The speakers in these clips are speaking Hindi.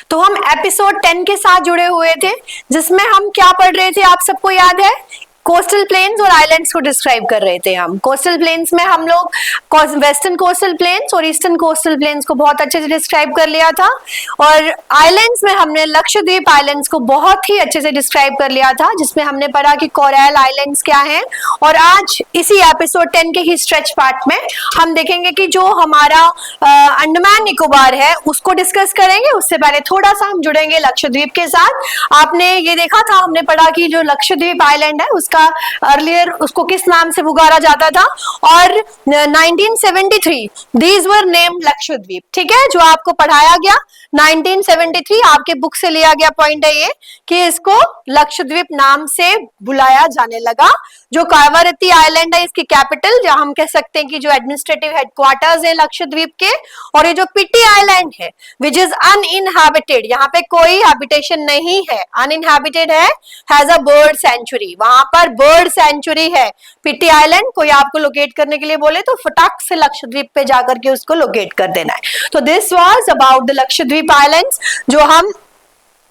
तो हम एपिसोड 10 के साथ जुड़े हुए थे, जिसमें हम क्या पढ़ रहे थे आप सबको याद है? कोस्टल प्लेन्स और आइलैंड्स को डिस्क्राइब कर रहे थे हम। कोस्टल प्लेन्स में हम लोग वेस्टर्न कोस्टल प्लेन्स और ईस्टर्न कोस्टल प्लेन्स को बहुत अच्छे से डिस्क्राइब कर लिया था, और आइलैंड्स में हमने लक्षद्वीप आइलैंड्स को बहुत ही अच्छे से डिस्क्राइब कर लिया था, जिसमें हमने पढ़ा कि कोरल आइलैंड्स क्या हैं। और आज इसी एपिसोड 10 के ही स्ट्रेच पार्ट में हम देखेंगे कि जो हमारा अंडमान निकोबार है उसको डिस्कस करेंगे। उससे पहले थोड़ा सा हम जुड़ेंगे लक्षद्वीप के साथ। आपने ये देखा था, हमने पढ़ा कि जो लक्षद्वीप आइलैंड है उसका अर्लियर उसको किस नाम से पुकारा जाता था, और 1973 दीज वर नेम्ड लक्षद्वीप। ठीक है, जो आपको पढ़ाया गया 1973 आपके बुक से लिया गया पॉइंट है ये कि इसको लक्षद्वीप नाम से बुलाया जाने लगा। जो कावारत्ती आइलैंड है इसकी कैपिटल, जहां हम कह सकते हैं कि जो एडमिनिस्ट्रेटिव हेडक्वार्टर्स है लक्षद्वीप के, और ये जो पिटी आइलैंड है विच इज अनइनहैबिटेड, यहाँ पे कोई हैबिटेशन नहीं है, अनइनहैबिटेड है, हैज अ बर्ड सेंचुरी, वहां पर बर्ड सेंचुरी है पिटी आइलैंड। कोई आपको लोकेट करने के लिए बोले तो फटाक से लक्षद्वीप पे जाकर के उसको लोकेट कर देना है। तो this was about the Lakshadweep islands जो हम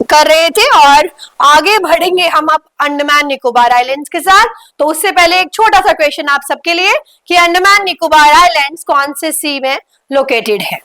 कर रहे थे, और आगे बढ़ेंगे हम अब अंडमान निकोबार आइलैंड्स के साथ। तो उससे पहले एक छोटा सा क्वेश्चन आप सबके लिए कि अंडमान निकोबार आइलैंड्स कौन से सी में लोकेटेड है?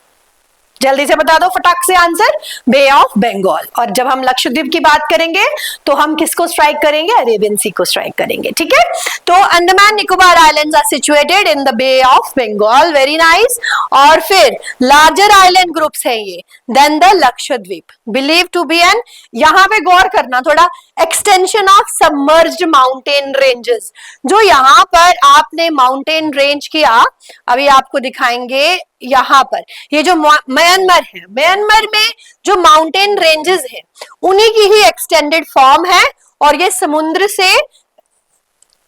जल्दी से बता दो फटाक से आंसर। Bay of Bengal. और जब हम लक्षद्वीप की बात करेंगे तो हम किसको स्ट्राइक करेंगे? अरेबियन सी को स्ट्राइक करेंगे। ठीक है, तो Andaman Nicobar islands are situated in the bay of Bengal. Very nice. और फिर लार्जर आइलैंड ग्रुप्स है ये then the Lakshadweep, believe to be an, यहाँ पे गौर करना थोड़ा, extension of submerged mountain ranges. जो यहाँ पर आपने माउंटेन रेंज किया, अभी आपको दिखाएंगे यहाँ पर, ये जो म्यांमार है, म्यांमार में जो माउंटेन रेंजेस है उन्हीं की ही एक्सटेंडेड फॉर्म है, और ये समुद्र से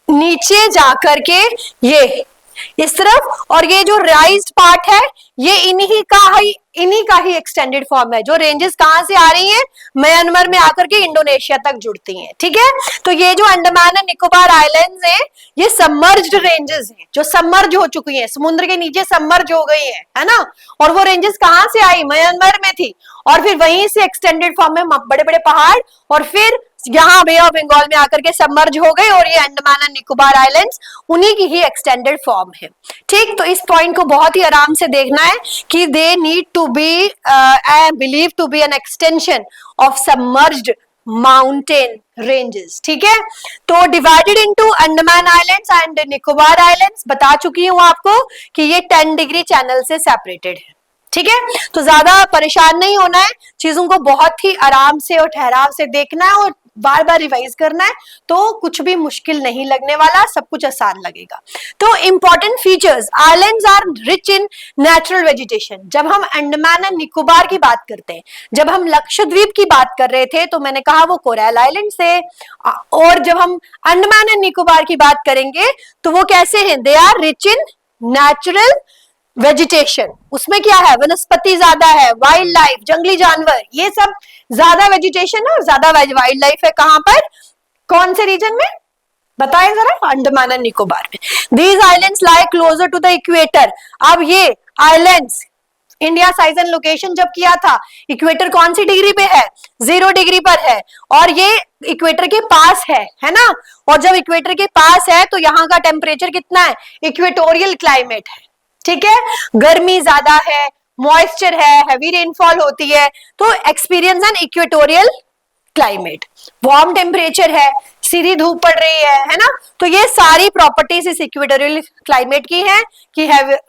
नीचे जाकर के ये इस तरफ, और ये जो राइज्ड पार्ट है ये इन्हीं का ही एक्सटेंडेड फॉर्म है। जो रेंजेस कहां से आ रही हैं? म्यांमार में आकर के इंडोनेशिया तक जुड़ती हैं। ठीक है, तो ये जो अंडमान एंड निकोबार आइलैंड्स हैं ये सबमर्ज्ड रेंजेस हैं, जो सबमर्ज हो चुकी हैं, समुद्र के नीचे सबमर्ज हो गई है ना। और वो रेंजेस कहां से आई? म्यांमार में थी, और फिर वहीं से एक्सटेंडेड फॉर्म में बड़े बड़े पहाड़, और फिर यहाँ बे ऑफ बंगाल में आकर के सबमर्ज हो गए, और ये अंडमान एंड निकोबार आइलैंड्स उन्हीं की ही एक्सटेंडेड फॉर्म है। ठीक, तो इस पॉइंट को बहुत ही आराम से देखना है कि they need to be I believe to be an extension of submerged mountain ranges. ठीक है, तो divided into Andaman islands and Nicobar islands, बता चुकी हूं आपको कि ये 10 डिग्री चैनल से सेपरेटेड है। ठीक है, तो ज्यादा परेशान नहीं होना है, चीजों को बहुत ही आराम से और ठहराव से देखना है, और बार बार रिवाइज करना है, तो कुछ भी मुश्किल नहीं लगने वाला, सब कुछ आसान लगेगा। तो important features, islands are rich in natural vegetation. जब हम अंडमान एंड निकोबार की बात करते हैं, जब हम लक्षद्वीप की बात कर रहे थे तो मैंने कहा वो कोरल आइलैंड से, और जब हम अंडमान एंड निकोबार की बात करेंगे तो वो कैसे हैं? They are rich in natural vegetation. उसमें क्या है? वनस्पति ज्यादा है, वाइल्ड लाइफ, जंगली जानवर, ये सब ज्यादा वेजिटेशन है और ज्यादा वाइल्ड लाइफ है। कहां पर? कौन से रीजन में बताएं जरा? अंडमान एंड निकोबार में। These islands lie closer to the equator. अब ये islands India size and location जब किया था, इक्वेटर कौन सी डिग्री पे है? 0 डिग्री पर है, और ये इक्वेटर के पास है ना। और जब इक्वेटर के पास है तो यहाँ का टेम्परेचर कितना है? इक्वेटोरियल क्लाइमेट है। ठीक है, गर्मी ज्यादा है, मॉइस्चर है, हैवी रेनफॉल होती है, तो experience an equatorial climate, warm temperature है, सीधी धूप पड़ रही है ना। तो ये सारी प्रॉपर्टीज इस इक्वेटोरियल क्लाइमेट की हैं कि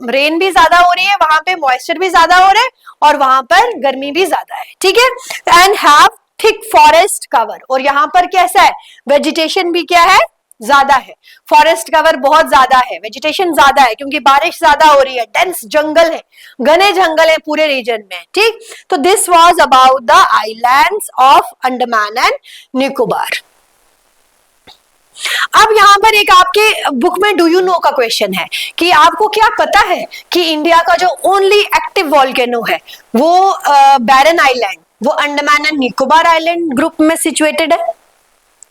रेन भी ज्यादा हो रही है वहां पे, मॉइस्चर भी ज्यादा हो रहा है, और वहां पर गर्मी भी ज्यादा है। ठीक है, and have thick forest cover, और यहाँ पर कैसा है? वेजिटेशन भी क्या है? ज्यादा है, फॉरेस्ट कवर बहुत ज्यादा है, वेजिटेशन ज्यादा है, क्योंकि बारिश ज्यादा हो रही है, डेंस जंगल है, घने जंगल है पूरे रीजन में। ठीक, तो this was about the islands of Andaman and Nicobar. अब यहाँ पर एक आपके बुक में डू यू नो का क्वेश्चन है कि आपको क्या पता है कि इंडिया का जो ओनली एक्टिव वॉल्केनो है वो बैरन आइलैंड, वो Andaman and Nicobar island group में सिचुएटेड है?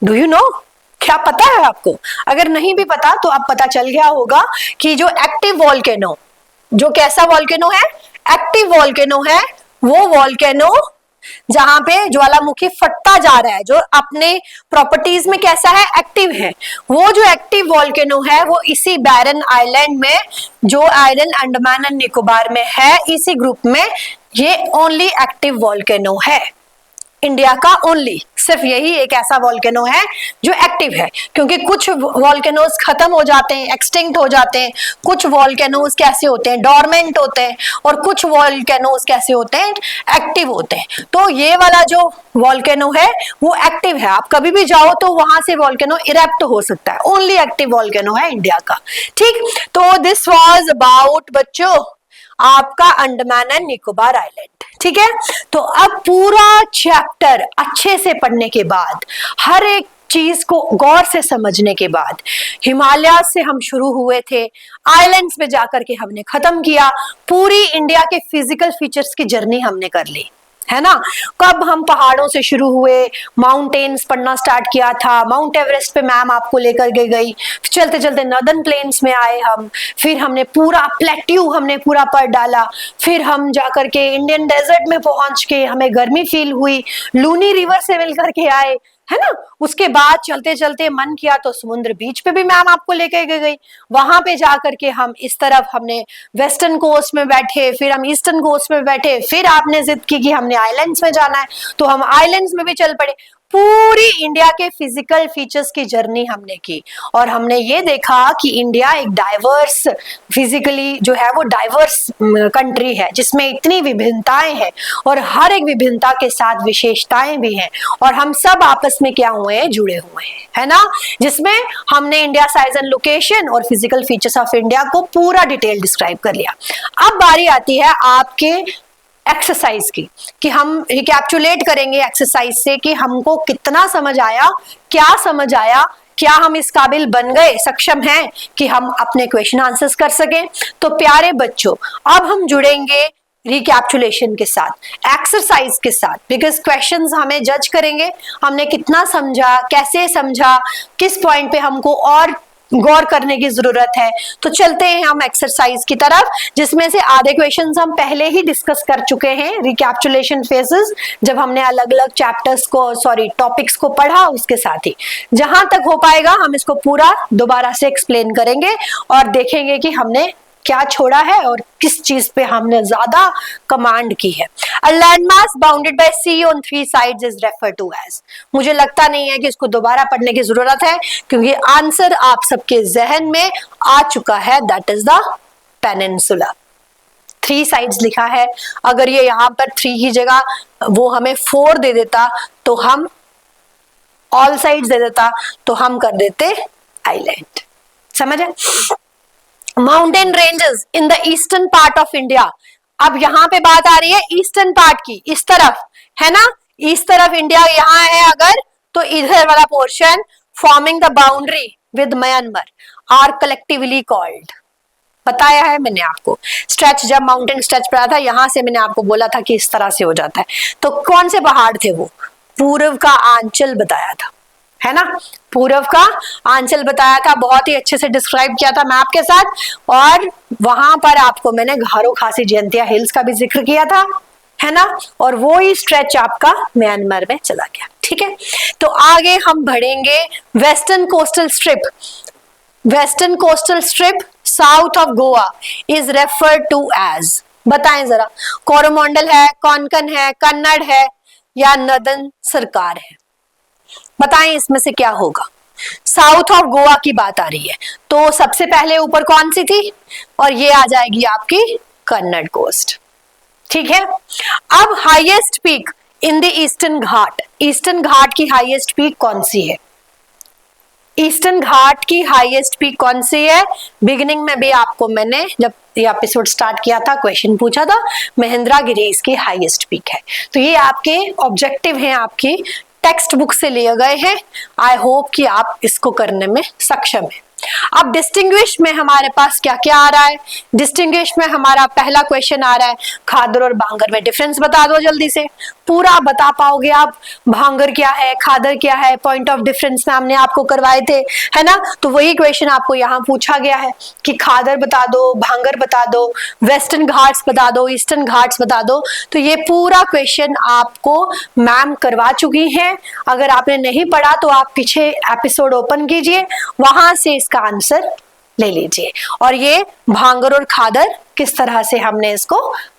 Do you know? क्या पता है आपको? अगर नहीं भी पता तो अब पता चल गया होगा कि जो एक्टिव वॉल्केनो, जो कैसा वॉल्केनो है? एक्टिव वॉल्केनो है, वो वॉल्केनो जहां पे ज्वालामुखी फटता जा रहा है, जो अपने प्रॉपर्टीज में कैसा है, एक्टिव है। वो जो एक्टिव वॉल्केनो है वो इसी बैरन आइलैंड में, जो आइलैंड अंडमान एंड निकोबार में है, इसी ग्रुप में ये ओनली एक्टिव वॉल्केनो है इंडिया का। ओनली सिर्फ यही एक ऐसा वॉल्केनो है जो एक्टिव है, क्योंकि कुछ वॉल्केनोज खत्म हो जाते हैं, एक्सटिंक्ट हो जाते हैं, कुछ वॉल्केनोज कैसे होते हैं, डोरमेंट होते हैं, और कुछ वॉल्केनोज कैसे होते हैं, एक्टिव होते हैं। तो ये वाला जो वॉल्केनो है वो एक्टिव है, आप कभी भी जाओ तो वहां से वॉल्केनो इरेप्ट हो सकता है, ओनली एक्टिव वॉल्केनो है इंडिया का। ठीक, तो दिस वाज अबाउट बच्चों आपका अंडमान एंड निकोबार आइलैंड। ठीक है, तो अब पूरा चैप्टर अच्छे से पढ़ने के बाद, हर एक चीज को गौर से समझने के बाद, हिमालय से हम शुरू हुए थे, आइलैंड्स में जाकर के हमने खत्म किया, पूरी इंडिया के फिजिकल फीचर्स की जर्नी हमने कर ली, है ना। कब हम पहाड़ों से शुरू हुए, माउंटेन्स पढ़ना स्टार्ट किया था, माउंट एवरेस्ट पे मैम आपको लेकर के गई, चलते चलते नॉर्दर्न प्लेन्स में आए हम, फिर हमने पूरा प्लेट्यू हमने पूरा पढ़ डाला, फिर हम जाकर के इंडियन डेजर्ट में पहुंच के हमें गर्मी फील हुई, लूनी रिवर से मिल करके आए, है ना। उसके बाद चलते चलते मन किया तो समुद्र बीच पे भी मैम आपको लेके गई, वहां पे जाकर के हम इस तरफ हमने वेस्टर्न कोस्ट में बैठे, फिर हम ईस्टर्न कोस्ट में बैठे, फिर आपने जिद की कि हमने आइलैंड्स में जाना है, तो हम आइलैंड्स में भी चल पड़े। पूरी इंडिया के फिजिकल फीचर्स की जर्नी हमने की, और हमने ये देखा कि इंडिया एक डाइवर्स, फिजिकली जो है वो डाइवर्स कंट्री है, जिसमें इतनी विभिन्नताएं हैं, और हर एक विभिन्नता के साथ विशेषताएं भी हैं, और हम सब आपस में क्या हुए हैं, जुड़े हुए हैं, है ना। जिसमें हमने इंडिया साइज एंड लोकेशन और फिजिकल फीचर्स ऑफ इंडिया को पूरा डिटेल डिस्क्राइब कर लिया। अब बारी आती है आपके एक्सरसाइज की, कि हम रिकैप्चुलेट करेंगे एक्सरसाइज से कि हमको कितना समझ आया, क्या समझ आया, क्या हम इस काबिल बन गए, सक्षम हैं कि हम अपने क्वेश्चन आंसर्स कर सकें। तो प्यारे बच्चों, अब हम जुड़ेंगे रिकैप्चुलेशन के साथ, एक्सरसाइज के साथ, बिकॉज क्वेश्चंस हमें जज करेंगे हमने कितना समझा, कैसे समझा, किस पॉइंट पे हमको और गौर करने की जरूरत है। तो चलते हैं हम एक्सरसाइज की तरफ, जिसमें से आधे क्वेश्चंस हम पहले ही डिस्कस कर चुके हैं रिकैप्चुलेशन फेजेस, जब हमने अलग अलग चैप्टर्स को, सॉरी टॉपिक्स को पढ़ा, उसके साथ ही जहां तक हो पाएगा हम इसको पूरा दोबारा से एक्सप्लेन करेंगे और देखेंगे कि हमने क्या छोड़ा है और किस चीज पे हमने ज्यादा कमांड की है। A landmass bounded by sea on 3 sides is referred to as, मुझे लगता नहीं है कि इसको दोबारा पढ़ने की जरूरत है, क्योंकि आंसर आप सबके जहन में आ चुका है, that is the peninsula. 3 sides लिखा है, अगर ये यहाँ पर 3 की जगह वो हमें 4 दे देता, तो हम ऑल साइड्स दे देता, तो हम कर देते आइलैंड। समझे? Mountain ranges in the eastern part of India, अब यहाँ पे बात आ रही है ईस्टर्न पार्ट की, इस तरफ है ना, इस तरफ इंडिया यहाँ है अगर, तो इधर वाला portion forming the boundary with Myanmar are collectively called, बताया है मैंने आपको। स्ट्रेच, जब माउंटेन स्ट्रेच पड़ा था, यहां से मैंने आपको बोला था कि इस तरह से हो जाता है। तो कौन से पहाड़ थे वो? पूर्व का आंचल बताया था, है ना, पूर्व का आंचल बताया था, बहुत ही अच्छे से डिस्क्राइब किया था मैं आपके साथ, और वहां पर आपको मैंने गारो खासी जयंतिया हिल्स का भी जिक्र किया था, है ना, और वो ही स्ट्रेच आपका म्यांमार में चला गया। ठीक है, तो आगे हम बढ़ेंगे। Western coastal strip, western coastal strip south of Goa is referred to as, बताएं जरा, कोरोमंडल है, कोंकण है, कन्नड़ है, या नदन सरकार है? बताएं इसमें से क्या होगा। साउथ ऑफ गोवा की बात आ रही है, तो सबसे पहले ऊपर कौन सी थी, और ये आ जाएगी आपकी कन्नड़ कोस्ट। ठीक है, अब highest peak in the Eastern Ghat, Eastern Ghat की हाईएस्ट पीक कौन सी है? ईस्टर्न घाट की हाईएस्ट पीक कौन सी है? बिगिनिंग में भी आपको मैंने जब ये एपिसोड स्टार्ट किया था क्वेश्चन पूछा था, महेंद्रगिरी इसकी हाईएस्ट पीक है। तो ये आपके ऑब्जेक्टिव हैं, आपकी टेक्स्ट बुक से लिए गए हैं। आई होप कि आप इसको करने में सक्षम हैं। अब डिस्टिंग्विश में हमारे पास क्या क्या आ रहा है? डिस्टिंग्विश में हमारा पहला क्वेश्चन आ रहा है, खादर और भांगर में डिफरेंस बता दो जल्दी से। पूरा बता पाओगे आप, भांगर क्या है, खादर क्या है, पॉइंट ऑफ डिफरेंस में हमने आपको करवाए थे, है ना? तो वही क्वेश्चन आपको यहाँ पूछा गया है कि खादर बता दो, भांगर बता दो, वेस्टर्न घाट्स बता दो, ईस्टर्न घाट्स बता दो। तो ये पूरा क्वेश्चन आपको मैम करवा चुकी हैं। अगर आपने नहीं पढ़ा तो आप पीछे एपिसोड ओपन कीजिए, वहां से इसका आंसर ले लीजिए। और ये भांगर और खादर किस तरह से हमने इसको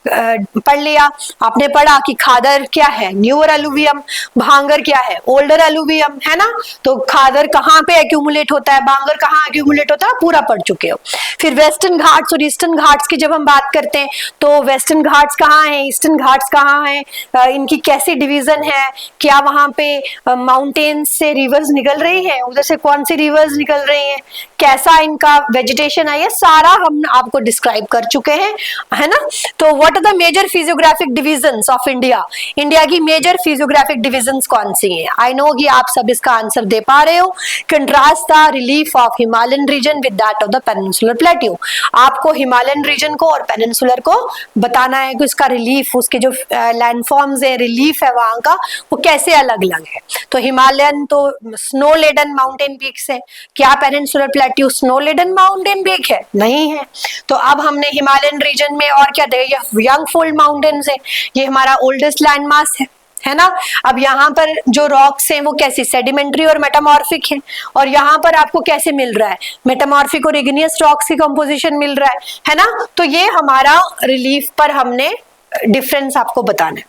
पढ़ लिया। आपने पढ़ा कि खादर क्या है, न्यूअर अलुवियम, भांगर क्या है, ओल्डर अलुवियम, है ना? तो खादर कहाँ पे एक्यूमुलेट होता है, भांगर कहाँ एक्यूमुलेट होता है, पूरा पढ़ चुके हो। फिर वेस्टर्न घाट्स और ईस्टर्न घाट्स की जब हम बात करते हैं तो वेस्टर्न घाट्स कहाँ है, ईस्टर्न घाट्स कहाँ है, इनकी कैसी डिवीजन है, क्या वहां पे माउंटेन्स से रिवर्स निकल रही है, उधर से कौन सी रिवर्स निकल रही है, कैसा इनका वेजिटेशन है, ये सारा हम आपको डिस्क्राइब कर चुके हैं, है ना? तो what are the major physiographic divisions of India? India की मेजर फिजियोग्राफिक डिविजन्स कौन सी हैं? आई नो कि आप सब इसका आंसर दे पा रहे हो। Contrast the relief of Himalayan region with that of the peninsular plateau. आपको हिमालयन रीजन को और पेनिनसुलर को बताना है कि उसका रिलीफ, उसके जो लैंडफॉर्म्स है, रिलीफ है वहां का, वो कैसे अलग अलग है। तो हिमालयन तो स्नो लेडन माउंटेन पीक्स है, क्या peninsular plateau snow laden mountain peak है? नहीं है। तो अब हमने हिमालयन रीजन में और क्या देखा, यंग फोल्ड माउंटेन्स है, ये हमारा ओल्डेस्ट लैंडमास है ना? अब यहाँ पर जो रॉक्स हैं वो कैसी, सेडिमेंट्री और मेटामॉर्फिक है, और यहाँ पर आपको कैसे मिल रहा है, मेटामॉर्फिक और इग्नियस रॉक्स की कंपोजिशन मिल रहा है ना? तो ये हमारा रिलीफ पर हमने डिफरेंस आपको बताना है।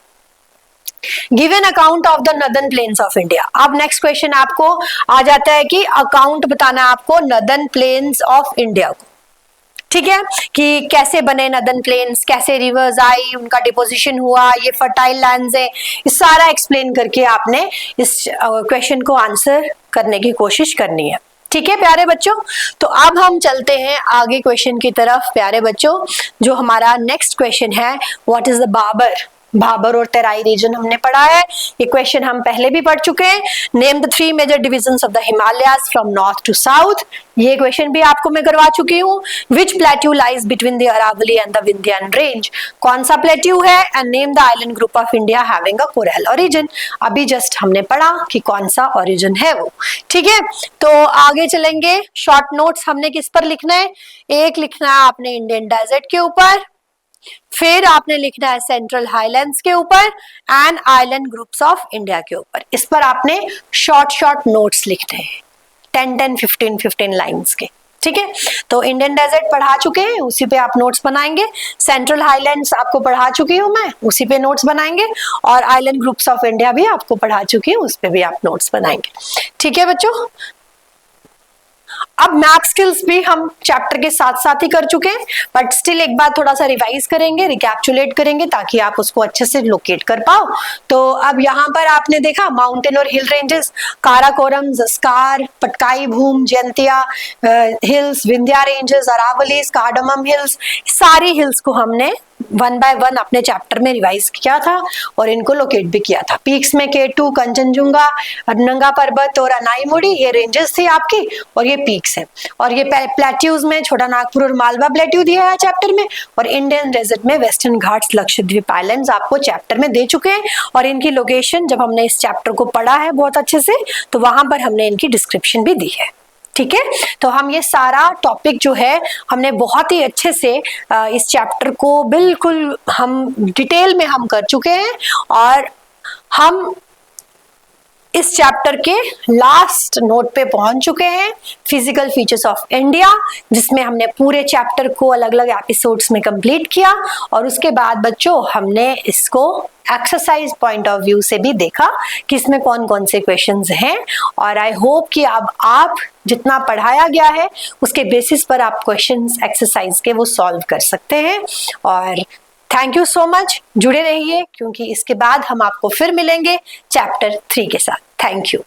Give an account of the northern plains of India. अब नेक्स्ट क्वेश्चन आपको आ जाता है कि अकाउंट बताना आपको नदर्न प्लेन्स ऑफ इंडिया को, ठीक है? कि कैसे बने नदर्न प्लेन्स, कैसे रिवर्स आई, उनका डिपोजिशन हुआ, ये फर्टाइल लैंड्स है, ये सारा एक्सप्लेन करके आपने इस क्वेश्चन को आंसर करने की कोशिश करनी है, ठीक है प्यारे बच्चों? तो अब हम चलते हैं आगे क्वेश्चन की तरफ प्यारे बच्चों। जो हमारा नेक्स्ट क्वेश्चन है, what is the Babar? Bhabar और तराई रीजन हमने पढ़ा है, ये क्वेश्चन हम पहले भी पढ़ चुके हैं। Name the 3 major divisions of the Himalayas from north to south, ये क्वेश्चन भी आपको मैं करवा चुकी हूँ। Which plateau lies between the Aravalli and the Vindhyan range, कौन सा प्लेट्यू है? And name the island group of India having a coral origin, अभी जस्ट हमने पढ़ा कि कौन सा ओरिजिन है वो, ठीक है? तो आगे चलेंगे, शॉर्ट नोट्स हमने किस पर लिखना है? एक लिखना है आपने इंडियन डेजर्ट के ऊपर, फिर आपने लिखना है सेंट्रल हाईलैंड्स के ऊपर and island groups of India के ऊपर। इस पर आपने शॉर्ट नोट्स लिखने हैं, 10 15 लाइंस के, ठीक है? तो इंडियन डेजर्ट पढ़ा चुके हैं, उसी पे आप नोट्स बनाएंगे। सेंट्रल हाईलैंड्स आपको पढ़ा चुकी हूँ मैं, उसी पे नोट्स बनाएंगे। और आइलैंड ग्रुप्स ऑफ इंडिया भी आपको पढ़ा चुकी हूँ, उस पे भी आप नोट्स बनाएंगे, ठीक है बच्चों? अब मैथ स्किल्स भी हम चैप्टर के साथ साथ ही कर चुके हैं, बट स्टिल एक बार थोड़ा सा रिवाइज करेंगे, रिकैप्चुलेट करेंगे ताकि आप उसको अच्छे से लोकेट कर पाओ। तो अब यहाँ पर आपने देखा माउंटेन और hill ranges, Karakoram, जस्कार, Patkai Bhoom, Jaintia hills, Vindhya ranges, Aravallis, cardamom hills, सारी हिल्स को हमने 1 बाय 1 अपने चैप्टर में रिवाइज किया था और इनको लोकेट भी किया था। पीक्स में K2, कंचनजुंगा, नंगा पर्वत और अनाईमुड़ी, ये रेंजेस थी आपकी और ये पीक्स है। और ये प्लेट्यूज में छोटा नागपुर और मालवा प्लेट्यू दिया है चैप्टर में, और इंडियन डेजर्ट में वेस्टर्न घाट्स, लक्षद्वीप आइलैंड्स आपको चैप्टर में दे चुके हैं। और इनकी लोकेशन जब हमने इस चैप्टर को पढ़ा है बहुत अच्छे से, तो वहां पर हमने इनकी डिस्क्रिप्शन भी दी है, ठीक है? तो हम ये सारा टॉपिक जो है हमने बहुत ही अच्छे से इस चैप्टर को बिल्कुल हम डिटेल में हम कर चुके हैं। और हम इस चैप्टर के लास्ट नोट पे पहुंच चुके हैं, फिजिकल फीचर्स ऑफ इंडिया, जिसमें हमने पूरे चैप्टर को अलग अलग एपिसोड्स में कंप्लीट किया। और उसके बाद बच्चों हमने इसको एक्सरसाइज पॉइंट ऑफ व्यू से भी देखा कि इसमें कौन कौन से क्वेश्चंस हैं। और आई होप कि अब आप जितना पढ़ाया गया है उसके बेसिस पर आप क्वेश्चंस एक्सरसाइज के वो सॉल्व कर सकते हैं। और थैंक यू सो मच, जुड़े रहिए क्योंकि इसके बाद हम आपको फिर मिलेंगे चैप्टर 3 के साथ। Thank you.